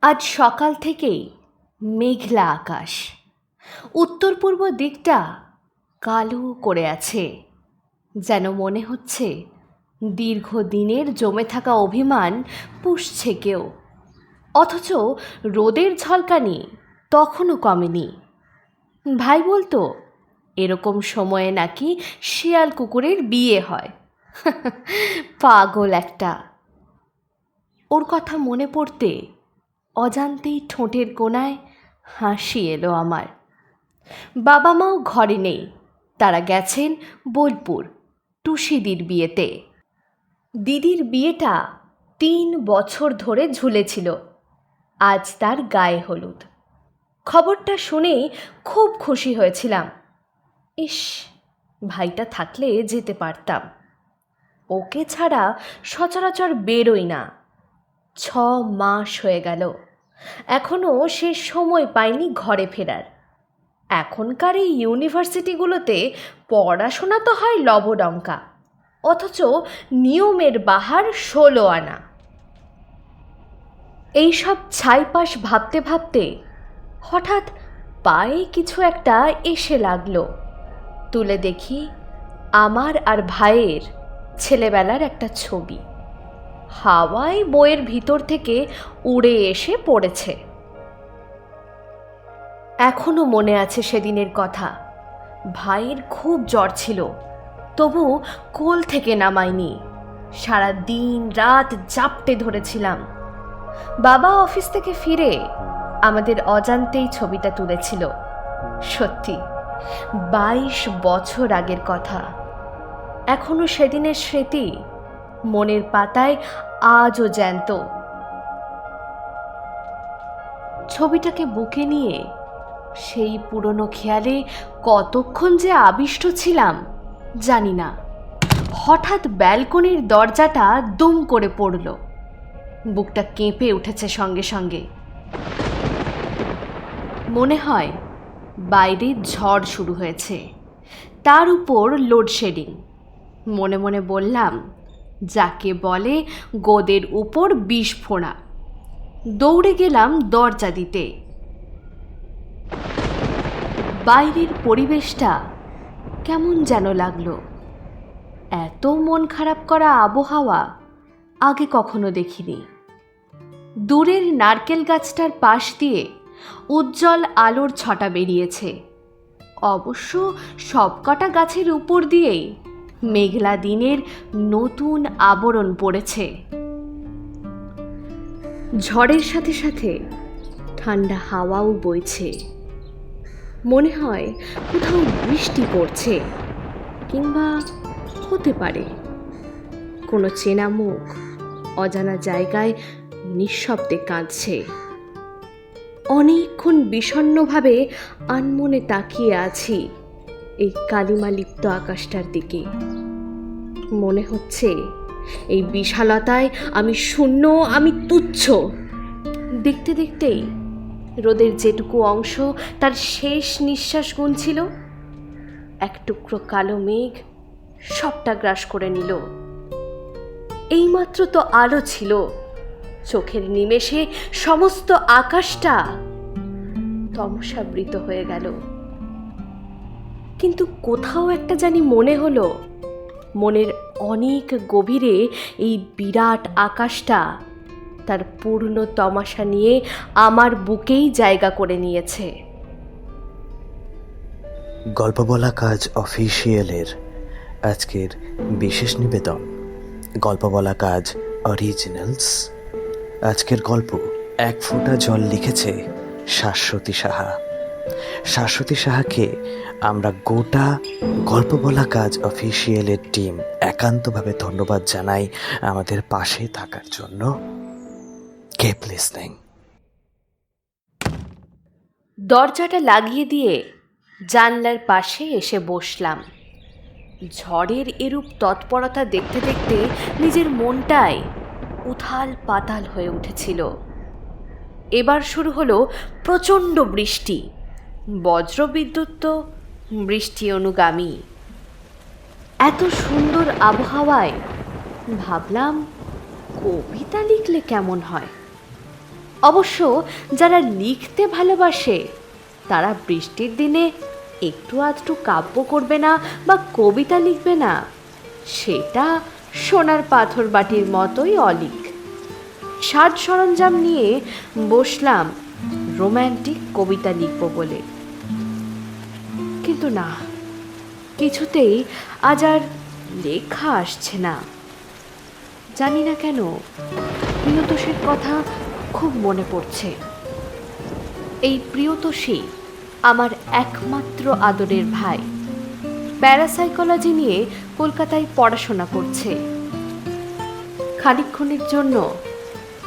আজ সকাল থেকেই মেঘলা আকাশ, উত্তর পূর্ব দিকটা কালো করে আছে। যেন মনে হচ্ছে দীর্ঘদিনের জমে থাকা অভিমান পুষছে কেউ। অথচ রোদের ঝলকানি তখনও কমেনি। ভাই বলতো এরকম সময়ে নাকি শিয়াল কুকুরের বিয়ে হয়। পাগল একটা। ওর কথা মনে পড়তে অজান্তেই ঠোঁটের কোণায় হাসি এলো আমার। বাবা মাও ঘরে নেই, তারা গেছেন বোলপুর টুসিদির বিয়েতে। দিদির বিয়েটা 3 বছর ধরে ঝুলেছিল, আজ তার গায়ে হলুদ। খবরটা শুনেই খুব খুশি হয়েছিলাম। ইস, ভাইটা থাকলে যেতে পারতাম। ওকে ছাড়া সচরাচর বেরোই না। 6 মাস হয়ে গেল, এখনও সে সময় পায়নি ঘরে ফেরার। এখনকার এই ইউনিভার্সিটিগুলোতে পড়াশোনা তো হয় লবডঙ্কা, অথচ নিয়মের বাহার 16 আনা। এইসব ছাইপাশ ভাবতে ভাবতে হঠাৎ পায়ে কিছু একটা এসে লাগলো। তুলে দেখি আমার আর ভাইয়ের ছেলেবেলার একটা ছবি হাওয়ায় বইয়ের ভিতর থেকে উড়ে এসে পড়েছে। এখনো মনে আছে সেদিনের কথা। ভাইয়ের খুব জ্বর ছিল, তবু কোল থেকে নামায়নি। সারা দিন রাত জাপটে ধরেছিলাম। বাবা অফিস থেকে ফিরে আমাদের অজান্তেই ছবিটা তুলেছিল। সত্যি 22 বছর আগের কথা। এখনো সেদিনের স্মৃতি মনের পাতায় আজও জ্যান্ত। ছবিটাকে বুকে নিয়ে সেই পুরনো খেয়ালে কতক্ষণ যে আবিষ্ট ছিলাম জানি না। হঠাৎ ব্যালকনির দরজাটা দুম করে পড়ল। বুকটা কেঁপে উঠেছে সঙ্গে সঙ্গে। মনে হয় বাইরে ঝড় শুরু হয়েছে, তার উপর লোডশেডিং। মনে মনে বললাম, যাকে বলে গোদের উপর বিষ ফোঁড়া। দৌড়ে গেলাম দরজা দিতে। বাইরের পরিবেশটা কেমন যেন লাগলো। এত মন খারাপ করা আবহাওয়া আগে কখনো দেখিনি। দূরের নারকেল গাছটার পাশ দিয়ে উজ্জ্বল আলোর ছটা বেরিয়েছে। অবশ্য সবকটা গাছের উপর দিয়েই মেঘলা দিনের নতুন আবরণ পড়েছে। ঝড়ের সাথে সাথে ঠান্ডা হাওয়াও বইছে। মনে হয় কোথাও বৃষ্টি পড়ছে, কিংবা হতে পারে কোনো চেনা মুখ অজানা জায়গায় নিঃশব্দে কাঁদছে। অনেকক্ষণ বিষণ্ণভাবে আনমনে তাকিয়ে আছি এই কালিমালিপ্ত আকাশটার দিকে। মনে হচ্ছে এই বিশালতায় আমি শূন্য, আমি তুচ্ছ। দেখতে দেখতেই রোদের যেটুকু অংশ তার শেষ নিঃশ্বাস গুনছিল, এক টুকরো কালো মেঘ সবটা গ্রাস করে নিল। এইমাত্র তো আলো ছিল, চোখের নিমেষে সমস্ত আকাশটা তমসাবৃত হয়ে গেল। কিন্তু কোথাও একটা জানি মনে হলো, মনের অনেক গভীরে এই বিরাট আকাশটা তার পূর্ণ তমাশা নিয়ে আমার বুকেই জায়গা করে নিয়েছে। গল্প বলা কাজ অফিসিয়ালের আজকের বিশেষ নিবেদন, গল্প বলা কাজ অরিজিনালস। আজকের গল্প এক ফোঁটা জল লিখেছে শাশ্বতী সাহা। শাশ্বতী সাহাকে আমরা গোটা গল্প বলা কাজ অফিসিয়ালের টিম একান্তভাবে ধন্যবাদ জানাই আমাদের পাশে থাকার জন্য। Keep listening. দরজাটা লাগিয়ে দিয়ে জানলার পাশে এসে বসলাম। ঝড়ের এরূপ তৎপরতা দেখতে দেখতে নিজের মনটাই উথাল পাতাল হয়ে উঠেছিল। এবার শুরু হলো প্রচণ্ড বৃষ্টি। বজ্রবিদ্যুৎ তো বৃষ্টি অনুগামী। এত সুন্দর আবহাওয়ায় ভাবলাম কবিতা লিখলে কেমন হয়। অবশ্য যারা লিখতে ভালোবাসে তারা বৃষ্টির দিনে একটু আধটু কাব্য করবে না বা কবিতা লিখবে না, সেটা সোনার পাথর বাটির মতোই অলিক। সাজ সরঞ্জাম নিয়ে বসলাম রোম্যান্টিক কবিতা লিখব বলে, কিন্তু না, কিছুতেই আজ আর লেখা আসছে না। জানি না কেন প্রিয়তোষের কথা খুব মনে পড়ছে। এই প্রিয়তোষী আমার একমাত্র আদরের ভাই, প্যারাসাইকোলজি নিয়ে কলকাতায় পড়াশোনা করছে। খানিকক্ষণের জন্য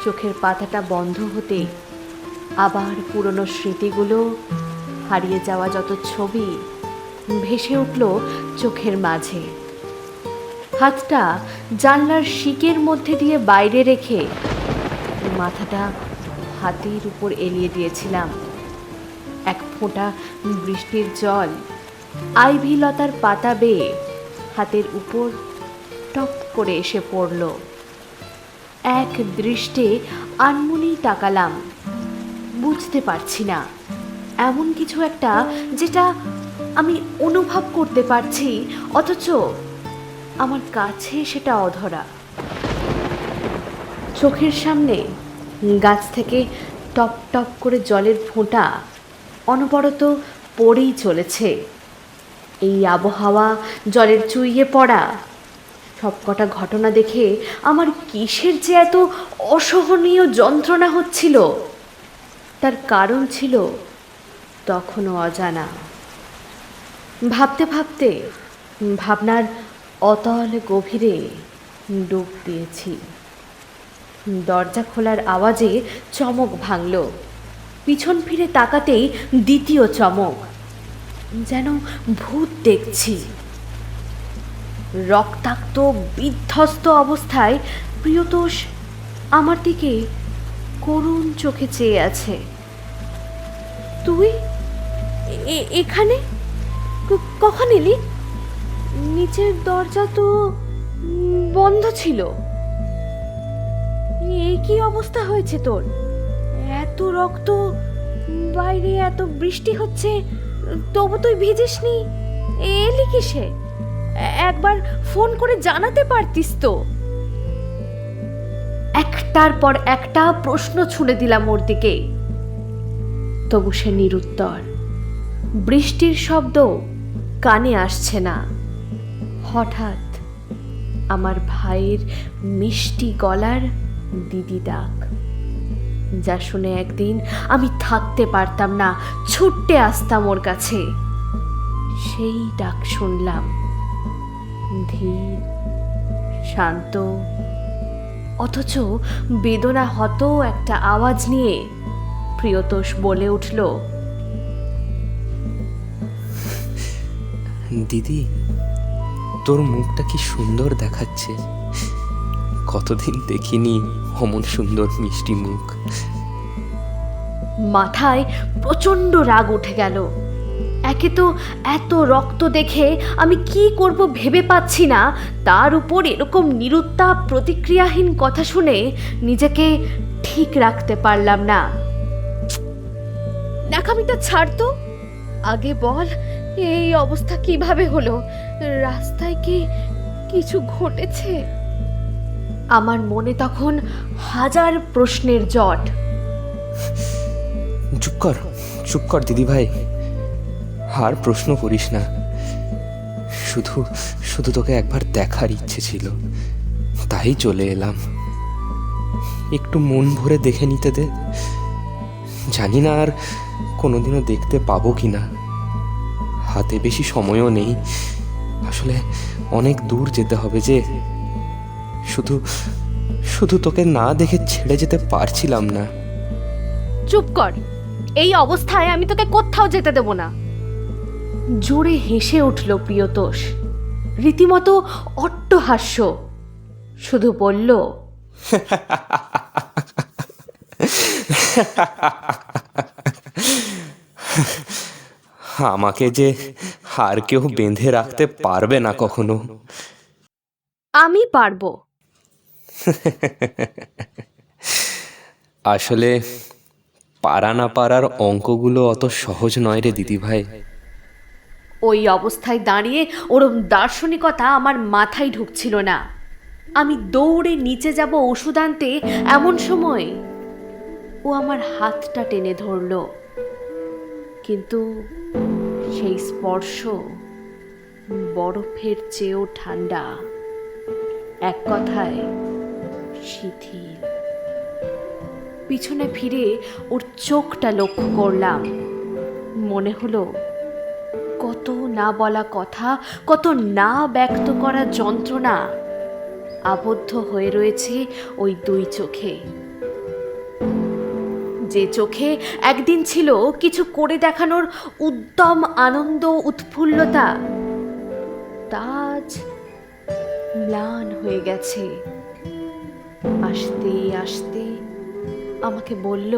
চোখের পাতাটা বন্ধ হতে আবার পুরনো স্মৃতিগুলো, হারিয়ে যাওয়া যত ছবি ভেসে উঠল চোখের মাঝে। হাতটা জানলার শিকের মধ্যে দিয়ে বাইরে রেখে মাথাটা হাতের উপর এলিয়ে দিয়েছিলাম। এক ফোঁটা বৃষ্টির জল আইভি লতার পাতা বেয়ে হাতের উপর টপ করে এসে পড়ল। এক দৃষ্টে আনমনেই তাকালাম। বুঝতে পারছি না, এমন কিছু একটা যেটা আমি অনুভব করতে পারছি, অথচ আমার কাছে সেটা অধরা। চোখের সামনে গাছ থেকে টপ টপ করে জলের ফোঁটা অনবরত পড়েই চলেছে। এই আবহাওয়া, জলের চুইয়ে পড়া, সবকটা ঘটনা দেখে আমার কিসের যে এত অসহনীয় যন্ত্রণা হচ্ছিল, তার কারণ ছিল তখনও অজানা। ভাবতে ভাবতে ভাবনার অতল গভীরে ডুব দিয়েছি। দরজা খোলার আওয়াজে চমক ভাঙল। পিছন ফিরে তাকাতেই দ্বিতীয় চমক, যেন ভূত দেখছি। রক্তাক্ত বিধ্বস্ত অবস্থায় প্রিয়তোষ আমার দিকে করুণ চোখে চেয়ে আছে। তুই এখানে কখন এলি? নিচের দরজা তো বন্ধ ছিল। এই কি অবস্থা হয়েছে তোর? এত রক্ত, বাইরে এত বৃষ্টি হচ্ছে, তবু তুই ভিজিসনি, এলি কিসে? একবার ফোন করে জানাতে পারতিস তো। একটার পর একটা প্রশ্ন ছুঁড়ে দিলাম ওর দিকে, তবু সে নিরুত্তর। বৃষ্টির শব্দ কানে আসছে না। হঠাৎ আমার ভাইয়ের মিষ্টি গলার দিদি ডাক, যা শুনে একদিন আমি থাকতে পারতাম না, ছুটতে আসতাম ওর কাছে। সেই ডাক শুনলাম, ধীর, শান্ত, অথচ বেদনা হত একটা আওয়াজ নিয়ে প্রিয়তোষ বলে উঠল, দিদি, তোর মুখটা কি সুন্দর দেখাচ্ছে। কতদিন দেখিনি অমন সুন্দর মিষ্টি মুখ। মাথায় প্রচণ্ড রাগ উঠে গেল। একে তো এত রক্ত দেখে আমি কি করব ভেবে পাচ্ছি না, তার উপর এরকম নিরুত্তাপ প্রতিক্রিয়াহীন কথা শুনে নিজেকে ঠিক রাখতে পারলাম না। ন্যাকামিটা ছাড় তো, আগে বল এই অবস্থা কিভাবে হলো? রাস্তায় কি কিছু ঘটেছে? আমার মনে তখন হাজার প্রশ্নের জট। চুপ কর দিদি ভাই, আর প্রশ্ন করিস না। শুধু তোকে একবার দেখার ইচ্ছে ছিল, তাই চলে এলাম। একটু মন ভরে দেখে নিতে দে। জানি না আর কোনোদিনও দেখতে পাবো কিনা। হাতে বেশি সময়ও নেই, আসলে অনেক দূর যেতে হবে যে। শুধু তোকে না দেখে ছেড়ে যেতে পারছিলাম না। চুপ কর, এই অবস্থায় আমি তোকে কোথাও যেতে দেব না। জোরে হেসে উঠল প্রিয়তোষ, রীতিমতো অট্টহাস্য। শুধু বলল, আমাকে যে আর কেউ বেঁধে রাখতে পারবে না কখনো। আমি পারবো। আসলে পারা না পারার অঙ্কগুলো অত সহজ নয় রে দিদিভাই। ওই অবস্থায় দাঁড়িয়ে ওরম দার্শনিকতা আমার মাথায় ঢুকছিল না। আমি দৌড়ে নিচে যাব ওষুধ আনতে, এমন সময় ও আমার হাতটা টেনে ধরল। কিন্তু সেই স্পর্শ বরফের চেয়েও ঠান্ডা, এক কথায় শিথিল। পিছনে ফিরে ওর চোখটা লক্ষ্য করলাম। মনে হলো কত না বলা কথা, কত না ব্যক্ত করা যন্ত্রণা আবদ্ধ হয়ে রয়েছে ওই দুই চোখে। যে চোখে একদিন ছিল কিছু করে দেখানোর উদ্যম, আনন্দ, উৎফুল্লতা, তা আজ ম্লান হয়ে গেছে। আস্তে আস্তে আমাকে বলল,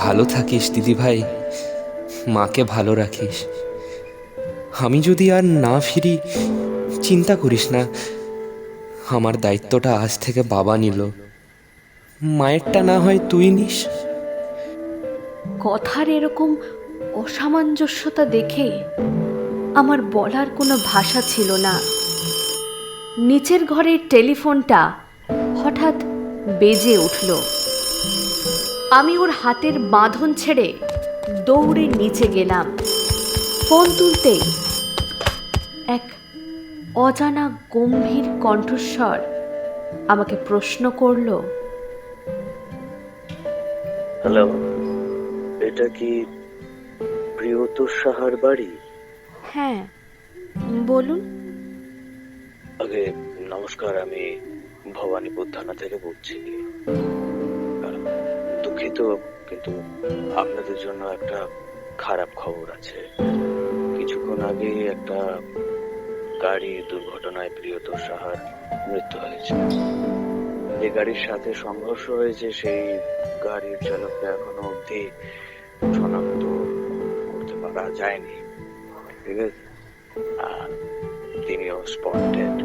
ভালো থাকিস দিদিভাই, মাকে ভালো রাখিস। আমি যদি আর না ফিরি, চিন্তা করিস না, আমার দায়িত্বটা আজ থেকে বাবা নিল, মায়েরটা না হয় তুই নিস। কথার এরকম অসামঞ্জস্যতা দেখে আমার বলার কোনো ভাষা ছিল না। নিচের ঘরের টেলিফোনটা হঠাৎ বেজে উঠল। আমি ওর হাতের বাঁধন ছেড়ে দৌড়ে নিচে গেলাম। ফোন তুলতেই এক অজানা গম্ভীর কণ্ঠস্বর আমাকে প্রশ্ন করল, হ্যালো, এটা কি প্রিয়তোষ সাহার বাড়ি? হ্যাঁ, বলুন। আগে নমস্কার, আমি ভবানীপুর থানা থেকে বলছি। দুঃখিত, কিন্তু আপনাদের জন্য একটা খারাপ খবর আছে। কিছুক্ষণ আগে একটা গাড়ি দুর্ঘটনায় প্রিয়তোষ সাহার মৃত্যু হয়েছে। যে গাড়ির সাথে সংঘর্ষ হয়েছে সেই গাড়ির চালককে এখনো অবধি শনাক্ত করতে পারা যায়নি, ঠিক আছে? তিনিও স্পট ডেড।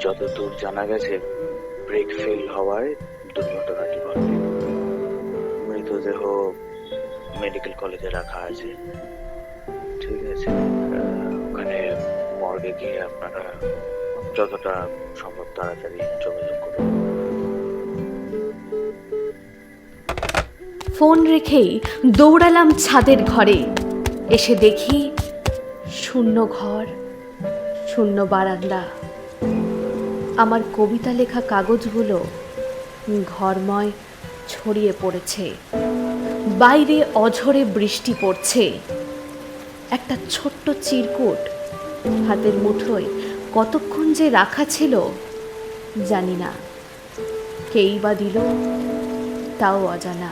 যতদূর জানা গেছে ব্রেক ফেল হওয়ায় দুর্ঘটনাটি ঘটে। মৃতদেহ মেডিকেল কলেজে রাখা আছে, ঠিক আছে? ওখানে মর্গে গিয়ে আপনারা যতটা সম্ভব তাড়াতাড়ি যোগাযোগ করুন। ফোন রেখেই দৌড়ালাম ছাদের ঘরে। এসে দেখি শূন্য ঘর, শূন্য বারান্দা। আমার কবিতা লেখা কাগজগুলো ঘরময় ছড়িয়ে পড়েছে। বাইরে অঝরে বৃষ্টি পড়ছে। একটা ছোট্ট চিরকুট হাতের মুঠোয় কতক্ষণ যে রাখা ছিল জানি না। কেই বা দিল তাও অজানা।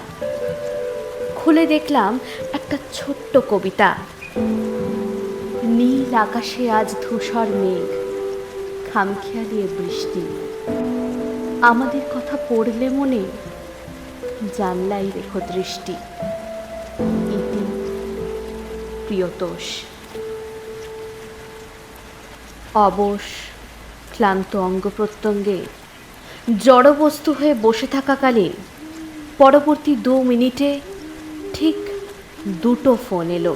খুলে দেখলাম একটা ছোট্ট কবিতা। নীল আকাশে আজ ধূসর মেঘ, খামখেয়ালি বৃষ্টি। আমাদের কথা পড়লে মনে জানলাই রেখো দৃষ্টি। ইতি প্রিয়তোষ। অবশ ক্লান্ত অঙ্গ প্রত্যঙ্গে জড়বস্তু হয়ে বসে থাকাকালে পরবর্তী 2 মিনিটে ঠিক 2টো ফোন এলো।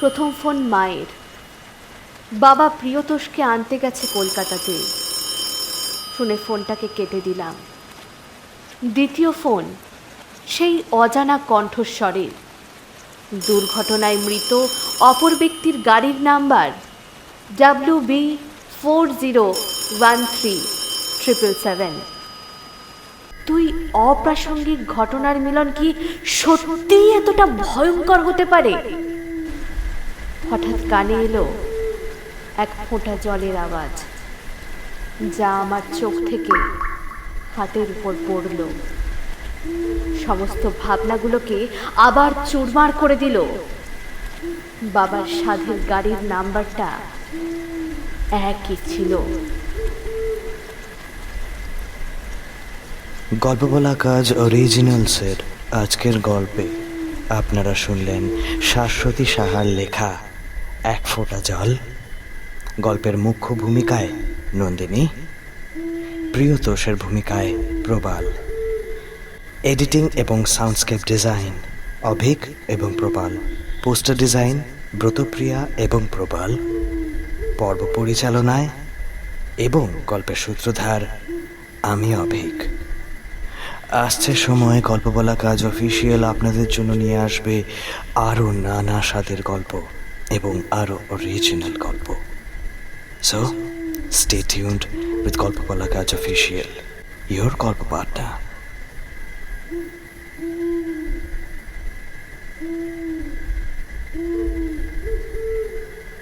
প্রথম ফোন মায়ের। বাবা প্রিয়তোষকে আনতে গেছে কলকাতাতে। শুনে ফোনটাকে কেটে দিলাম। দ্বিতীয় ফোন সেই অজানা কণ্ঠস্বরের। দুর্ঘটনায় মৃত অপর ব্যক্তির গাড়ির নাম্বার WB401377। তুই অপ্রাসঙ্গিক ঘটনার মিলন কি সত্যিই এতটা ভয়ঙ্কর হতে পারে? হঠাৎ কানে এলো এক ফোঁটা জলের আওয়াজ, যা আমার চোখ থেকে হাতের উপর পড়ল। সমস্ত ভাবনাগুলোকে আবার চুরমার করে দিল। বাবার সাধের গাড়ির নাম্বারটা একই ছিল। গল্প বলা কাজ অরিজিনালসের আজকের গল্পে আপনারা শুনলেন শাশ্বতী সাহার লেখা এক ফোঁটা জল। গল্পের মুখ্য ভূমিকায় নন্দিনী, প্রিয়তোষের ভূমিকায় প্রবাল, এডিটিং এবং সাউন্ডস্কেপ ডিজাইন অভিক এবং প্রবাল, পোস্টার ডিজাইন ব্রতপ্রিয়া এবং প্রবাল, পর্ব পরিচালনায় এবং গল্পের সূত্রধার আমি অভিক। আসছে সময় গল্প বলা কাজ অফিসিয়াল আপনাদের জন্য নিয়ে আসবে আরও নানা স্বাদের গল্প এবং আরও অরিজিনাল গল্প। সো স্টে টিউনড উইথ গল্প বলা কাজ অফিসিয়াল, ইয়োর গল্প পার্টনার।